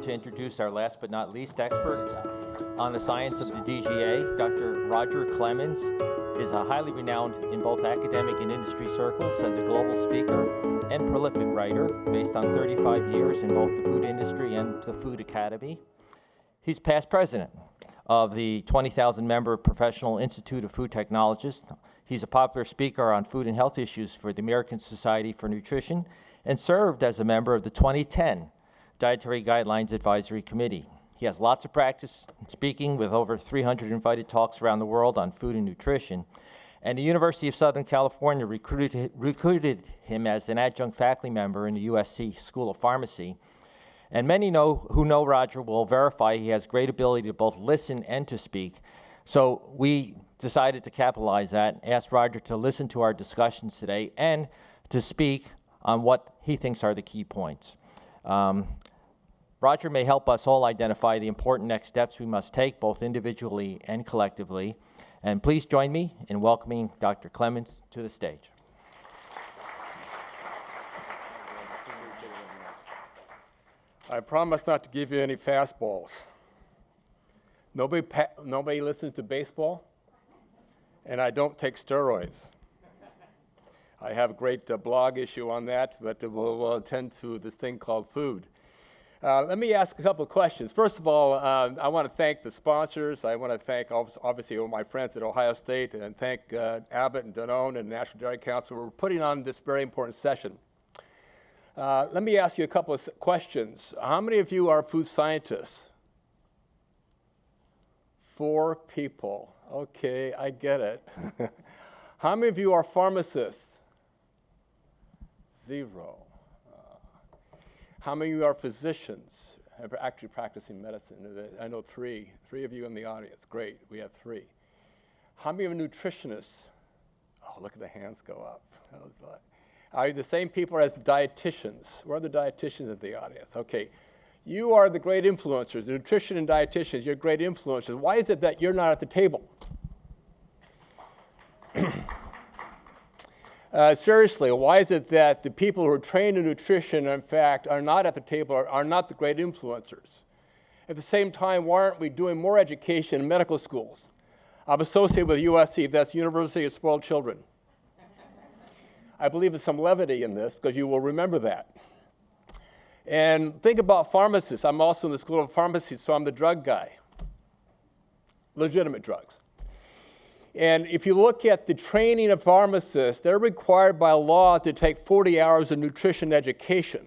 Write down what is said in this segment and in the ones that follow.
to introduce our last but not least expert on the science of the DGA. Dr. Roger Clemens is a highly renowned in both academic and industry circles as a global speaker and prolific writer based on 35 years in both the food industry and the Food Academy. He's past president of the 20,000-member Professional Institute of Food Technologists. He's a popular speaker on food and health issues for the American Society for Nutrition and served as a member of the 2010 Dietary Guidelines Advisory Committee. He has lots of practice speaking with over 300 invited talks around the world on food and nutrition. And the University of Southern California recruited him as an adjunct faculty member in the USC School of Pharmacy. And many who know Roger will verify he has great ability to both listen and to speak. So we decided to capitalize that, asked Roger to listen to our discussions today and to speak on what he thinks are the key points. Roger may help us all identify the important next steps we must take, both individually and collectively. And please join me in welcoming Dr. Clemens to the stage. I promise not to give you any fastballs. Nobody listens to baseball, and I don't take steroids. I have a great blog issue on that, but we'll attend to this thing called food. Let me ask a couple of questions. First of all, I want to thank the sponsors. I want to thank, obviously, all my friends at Ohio State, and thank Abbott and Danone and the National Dairy Council for putting on this very important session. Let me ask you a couple of questions. How many of you are food scientists? 4 people. Okay, I get it. How many of you are pharmacists? 0. How many of you are physicians, actually practicing medicine? I know 3 of you in the audience. Great, we have 3. How many are nutritionists? Oh, look at the hands go up. Are you the same people as dietitians? Where are the dietitians in the audience? Okay, you are the great influencers, the nutrition and dietitians, you're great influencers. Why is it that you're not at the table? Seriously, why is it that the people who are trained in nutrition, in fact, are not at the table, are not the great influencers? At the same time, why aren't we doing more education in medical schools? I'm associated with USC, that's University of Spoiled Children. I believe there's some levity in this because you will remember that. And think about pharmacists. I'm also in the School of Pharmacy, so I'm the drug guy. Legitimate drugs. And if you look at the training of pharmacists, they're required by law to take 40 hours of nutrition education.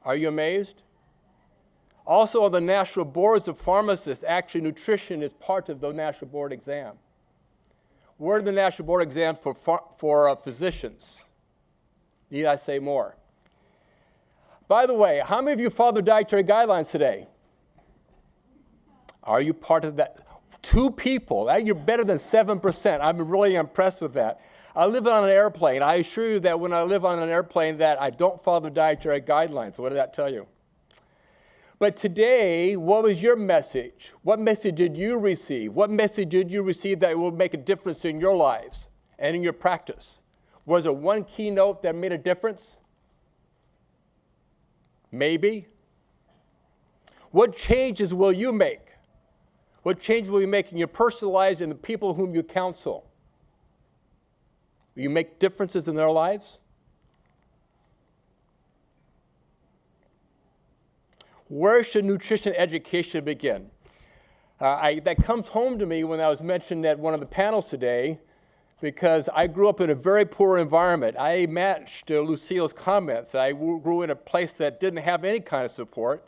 Are you amazed? Also, on the national boards of pharmacists, actually nutrition is part of the national board exam. Where are the national board exams for physicians? Need I say more? By the way, how many of you follow the dietary guidelines today? Are you part of that? 2 people, you're better than 7%. I'm really impressed with that. I live on an airplane. I assure you that when I live on an airplane that I don't follow the dietary guidelines. What did that tell you? But today, what was your message? What message did you receive? What message did you receive that will make a difference in your lives and in your practice? Was there one keynote that made a difference? Maybe. What changes will you make? What change will you make in your personal lives and the people whom you counsel? Will you make differences in their lives? Where should nutrition education begin? That comes home to me when I was mentioned at one of the panels today, because I grew up in a very poor environment. I matched Lucille's comments. I grew in a place that didn't have any kind of support.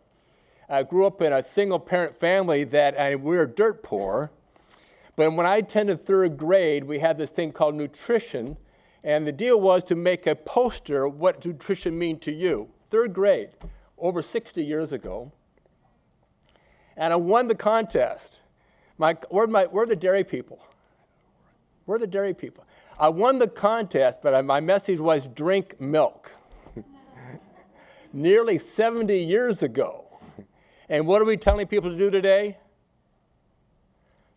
I grew up in a single-parent family and we were dirt poor. But when I attended 3rd grade, we had this thing called nutrition, and the deal was to make a poster, what nutrition mean to you. 3rd grade, over 60 years ago. And I won the contest. Where are the dairy people? Where are the dairy people? I won the contest, but my message was drink milk. Nearly 70 years ago. And what are we telling people to do today?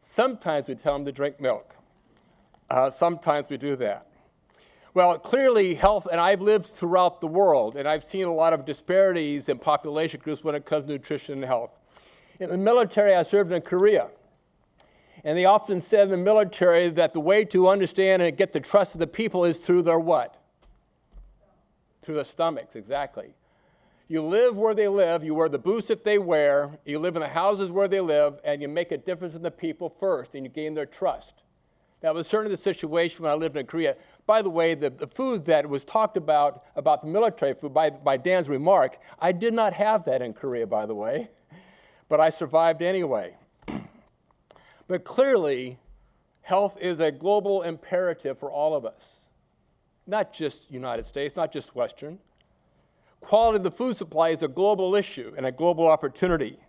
Sometimes we tell them to drink milk. Sometimes we do that. Well, clearly health, and I've lived throughout the world, and I've seen a lot of disparities in population groups when it comes to nutrition and health. In the military, I served in Korea. And they often said in the military that the way to understand and get the trust of the people is through their what? Through their stomachs, exactly. You live where they live, you wear the boots that they wear, you live in the houses where they live, and you make a difference in the people first, and you gain their trust. That was certainly the situation when I lived in Korea. By the way, the food that was talked about the military food, by Dan's remark, I did not have that in Korea, by the way, but I survived anyway. But clearly, health is a global imperative for all of us, not just United States, not just Western. Quality of the food supply is a global issue and a global opportunity.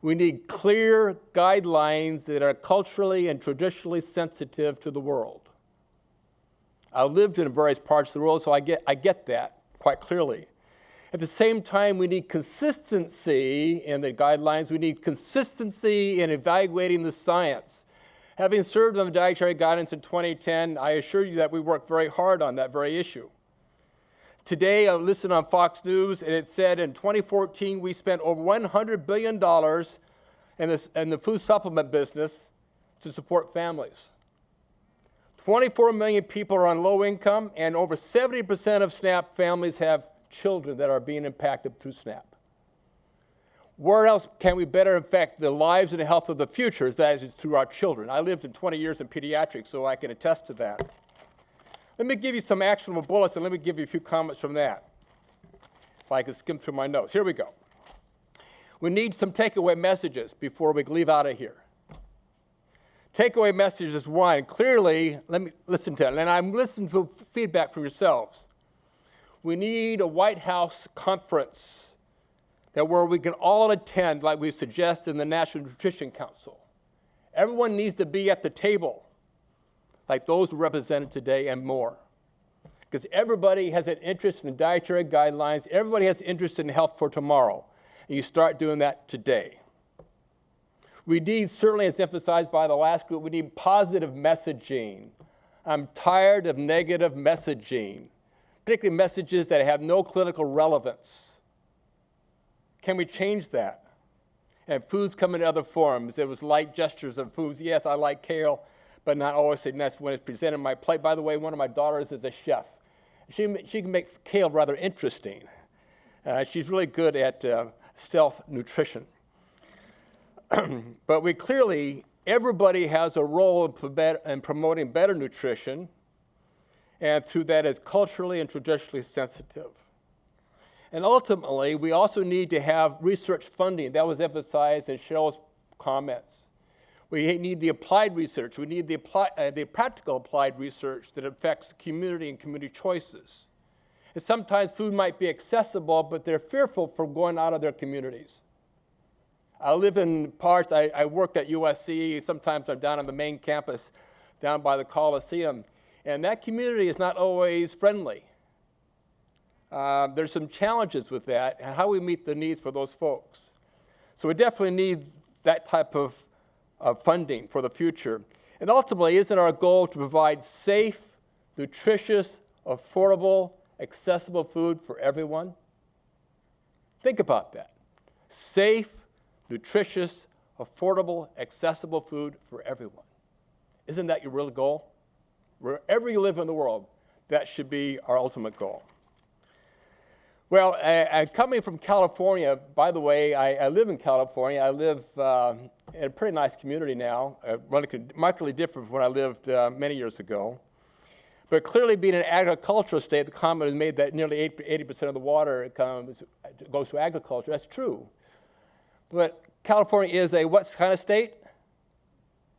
We need clear guidelines that are culturally and traditionally sensitive to the world. I lived in various parts of the world, so I get that quite clearly. At the same time, we need consistency in the guidelines. We need consistency in evaluating the science. Having served on the dietary guidance in 2010, I assure you that we worked very hard on that very issue. Today, I listened on Fox News, and it said in 2014, we spent over $100 billion in the food supplement business to support families. 24 million people are on low income, and over 70% of SNAP families have children that are being impacted through SNAP. Where else can we better affect the lives and the health of the future? That is through our children. I lived in 20 years in pediatrics, so I can attest to that. Let me give you some actionable bullets, and let me give you a few comments from that. If I can skim through my notes. Here we go. We need some takeaway messages before we leave out of here. Takeaway message is one. Clearly, let me listen to it, and I'm listening to feedback from yourselves. We need a White House conference where we can all attend, like we suggest in the National Nutrition Council. Everyone needs to be at the table, like those represented today and more. Because everybody has an interest in dietary guidelines. Everybody has interest in health for tomorrow. And you start doing that today. We need, certainly as emphasized by the last group, we need positive messaging. I'm tired of negative messaging, particularly messages that have no clinical relevance. Can we change that? And foods come in other forms. It was light gestures of foods. Yes, I like kale, but not always say that's when it's presented on my plate. By the way, one of my daughters is a chef. She can make kale rather interesting. She's really good at stealth nutrition. But we clearly, everybody has a role in promoting better nutrition, and through that is culturally and traditionally sensitive. And ultimately, we also need to have research funding. That was emphasized in Cheryl's comments. We need the applied research. We need the practical applied research that affects the community and community choices. And sometimes food might be accessible, but they're fearful from going out of their communities. I live in parts, I worked at USC. Sometimes I'm down on the main campus, down by the Coliseum. And that community is not always friendly. There's some challenges with that and how we meet the needs for those folks. So we definitely need that type of funding for the future. And ultimately, isn't our goal to provide safe, nutritious, affordable, accessible food for everyone? Think about that. Safe, nutritious, affordable, accessible food for everyone. Isn't that your real goal? Wherever you live in the world, that should be our ultimate goal. Well, coming from California, by the way, I live in California. I live in a pretty nice community now, markedly different from when I lived many years ago. But clearly, being an agricultural state, the comment is made that nearly 80% of the water goes to agriculture. That's true. But California is a what kind of state?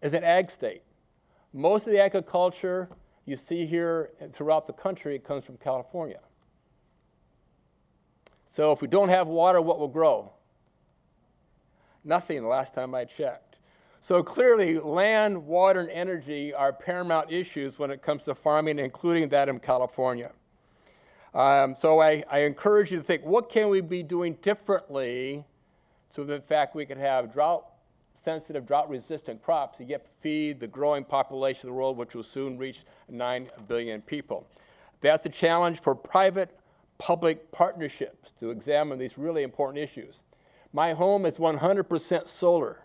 Is an ag state. Most of the agriculture you see here and throughout the country comes from California. So if we don't have water, what will grow? Nothing the last time I checked. So clearly, land, water, and energy are paramount issues when it comes to farming, including that in California. So I encourage you to think, what can we be doing differently so that, in fact, we can have drought-sensitive, drought-resistant crops and yet feed the growing population of the world, which will soon reach 9 billion people. That's a challenge for private-public partnerships to examine these really important issues. My home is 100% solar.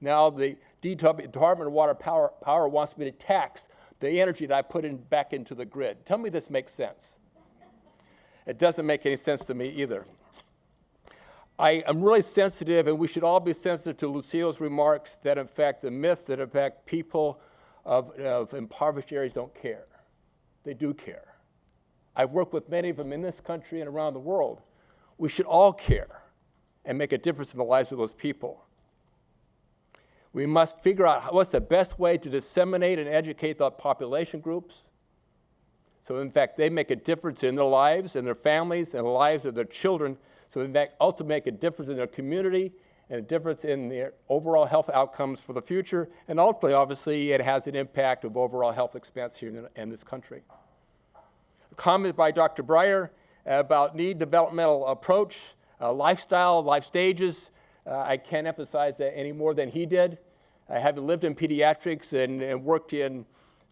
Now the Department of Water Power wants me to tax the energy that I put back into the grid. Tell me this makes sense. It doesn't make any sense to me either. I am really sensitive, and we should all be sensitive to Lucille's remarks that, in fact, the myth that, in fact, people of impoverished areas don't care. They do care. I've worked with many of them in this country and around the world. We should all care and make a difference in the lives of those people. We must figure out what's the best way to disseminate and educate the population groups. So, in fact, they make a difference in their lives and their families and the lives of their children. So, in fact, ultimately make a difference in their community and a difference in their overall health outcomes for the future. And ultimately, obviously, it has an impact of overall health expense here in this country. A comment by Dr. Breyer about need developmental approach, lifestyle, life stages. I can't emphasize that any more than he did. I have lived in pediatrics and worked in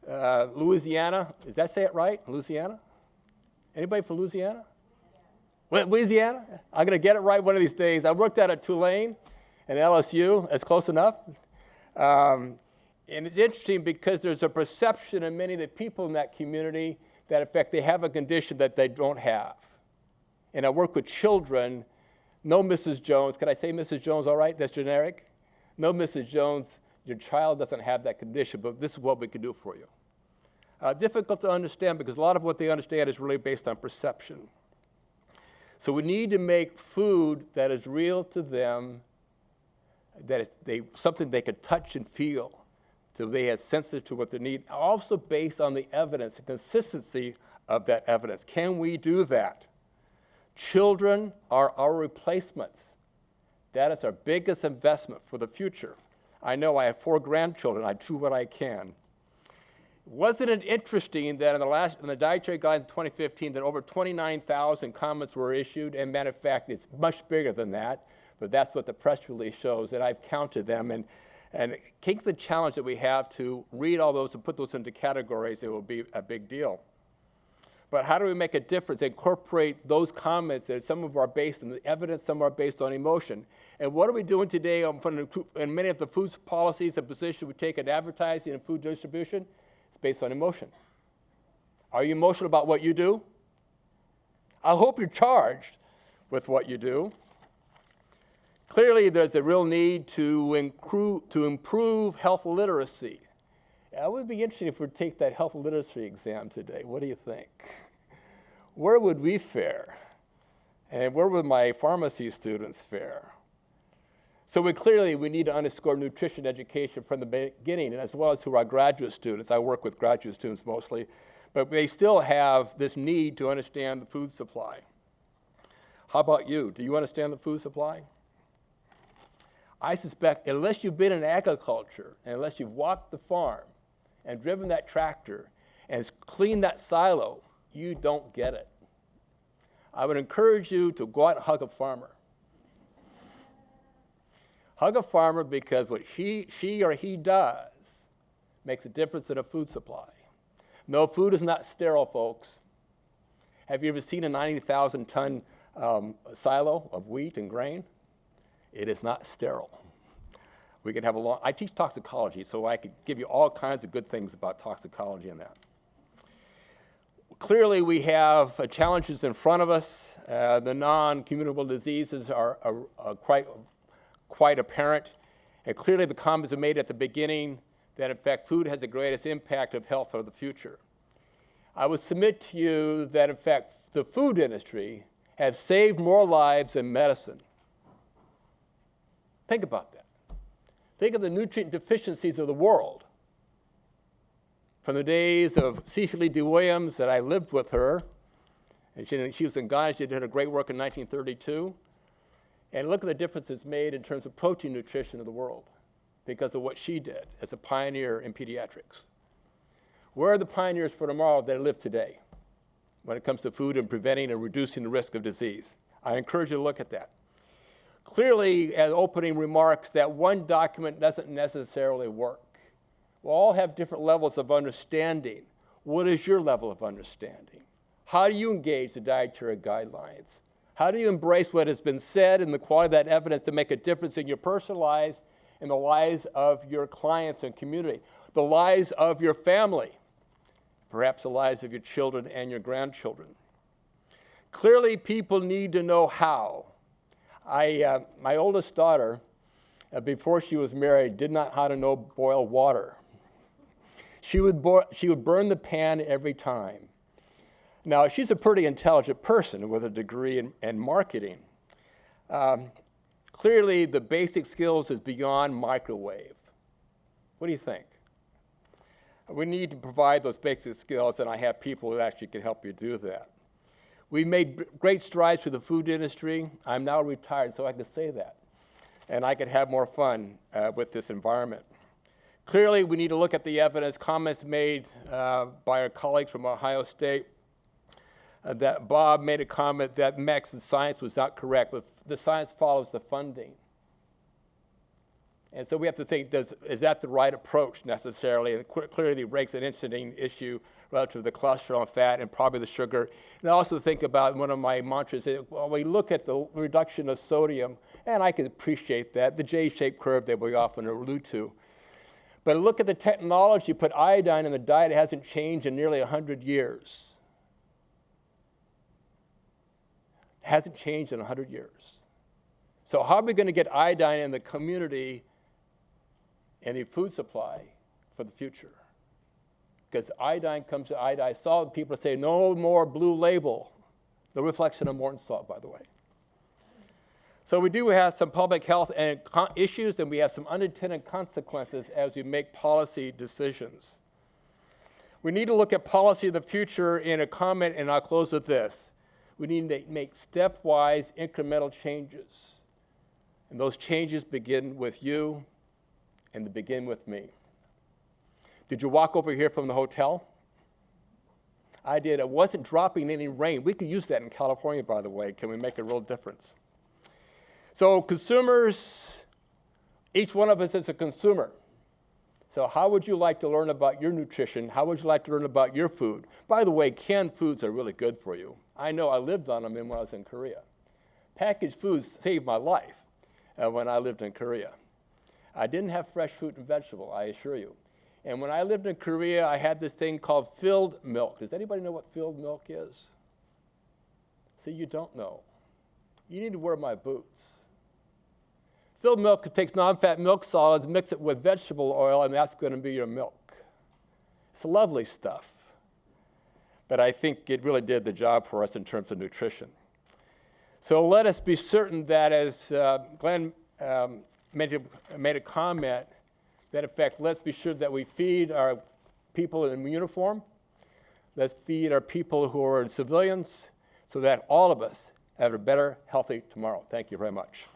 Louisiana. Does that say it right? Louisiana? Anybody from Louisiana? Louisiana? I'm going to get it right one of these days. I worked out at Tulane and LSU. That's close enough. And it's interesting because there's a perception in many of the people in that community that, in fact, they have a condition that they don't have. And I work with children. No, Mrs. Jones. Can I say Mrs. Jones all right? That's generic. No, Mrs. Jones, your child doesn't have that condition, but this is what we can do for you. Difficult to understand because a lot of what they understand is really based on perception. So we need to make food that is real to them, that is something they can touch and feel, so they are sensitive to what they need, also based on the evidence, the consistency of that evidence. Can we do that? Children are our replacements. That is our biggest investment for the future. I know I have 4 grandchildren. I do what I can. Wasn't it interesting that in the dietary guidelines of 2015 that over 29,000 comments were issued? And matter of fact, it's much bigger than that, but that's what the press release shows, and I've counted them. And take the challenge that we have to read all those and put those into categories, it will be a big deal. But how do we make a difference, incorporate those comments that some of them are based on the evidence, some are based on emotion? And what are we doing today in many of the food policies and positions we take in advertising and food distribution? It's based on emotion. Are you emotional about what you do? I hope you're charged with what you do. Clearly, there's a real need to improve health literacy. It would be interesting if we take that health literacy exam today. What do you think? Where would we fare? And where would my pharmacy students fare? So we need to underscore nutrition education from the beginning, and as well as to our graduate students. I work with graduate students mostly, but they still have this need to understand the food supply. How about you? Do you understand the food supply? I suspect unless you've been in agriculture, and unless you've walked the farm and driven that tractor and cleaned that silo, you don't get it. I would encourage you to go out and hug a farmer. Hug a farmer because what she or he does makes a difference in a food supply. No, food is not sterile, folks. Have you ever seen a 90,000-ton silo of wheat and grain? It is not sterile. We could have I teach toxicology, so I could give you all kinds of good things about toxicology and that. Clearly, we have challenges in front of us. The non-communicable diseases are quite apparent. And clearly, the comments are made at the beginning that, in fact, food has the greatest impact of health for the future. I would submit to you that, in fact, the food industry has saved more lives than medicine. Think about that. Think of the nutrient deficiencies of the world. From the days of Cecily D. Williams, that I lived with her, and she was in Ghana. She did her great work in 1932. And look at the difference it's made in terms of protein nutrition of the world because of what she did as a pioneer in pediatrics. Where are the pioneers for tomorrow that live today when it comes to food and preventing and reducing the risk of disease? I encourage you to look at that. Clearly, as opening remarks, that one document doesn't necessarily work. We all have different levels of understanding. What is your level of understanding? How do you engage the dietary guidelines? How do you embrace what has been said and the quality of that evidence to make a difference in your personal lives and the lives of your clients and community, the lives of your family, perhaps the lives of your children and your grandchildren? Clearly, people need to know how. My oldest daughter, before she was married, did not how to know boil water. She would burn the pan every time. Now, she's a pretty intelligent person with a degree in marketing. Clearly, the basic skills is beyond microwave. What do you think? We need to provide those basic skills, and I have people who actually can help you do that. We made great strides through the food industry. I'm now retired, so I can say that. And I could have more fun with this environment. Clearly, we need to look at the evidence, comments made by our colleagues from Ohio State, that Bob made a comment that Max and science was not correct, but the science follows the funding. And so we have to think, is that the right approach necessarily? And clearly it ranks an interesting issue relative to the cholesterol and fat and probably the sugar. And I also think about one of my mantras, well, we look at the reduction of sodium, and I can appreciate that, the J-shaped curve that we often allude to. But look at the technology, put iodine in the diet, it hasn't changed in nearly 100 years. It hasn't changed in 100 years. So how are we going to get iodine in the community and the food supply for the future? Because iodine comes to iodine salt, people say no more blue label, the reflection of Morton salt, by the way. So we do have some public health and issues, and we have some unintended consequences as we make policy decisions. We need to look at policy of the future in a comment, and I'll close with this. We need to make stepwise, incremental changes. And those changes begin with you, and they begin with me. Did you walk over here from the hotel? I did. It wasn't dropping any rain. We could use that in California, by the way. Can we make a real difference? So consumers, each one of us is a consumer. So how would you like to learn about your nutrition? How would you like to learn about your food? By the way, canned foods are really good for you. I know I lived on them when I was in Korea. Packaged foods saved my life when I lived in Korea. I didn't have fresh fruit and vegetable, I assure you. And when I lived in Korea, I had this thing called filled milk. Does anybody know what filled milk is? See, you don't know. You need to wear my boots. Filled milk takes non-fat milk solids, mix it with vegetable oil, and that's going to be your milk. It's lovely stuff. But I think it really did the job for us in terms of nutrition. So let us be certain that, as Glenn made a comment, that in fact, let's be sure that we feed our people in uniform. Let's feed our people who are civilians so that all of us have a better, healthy tomorrow. Thank you very much.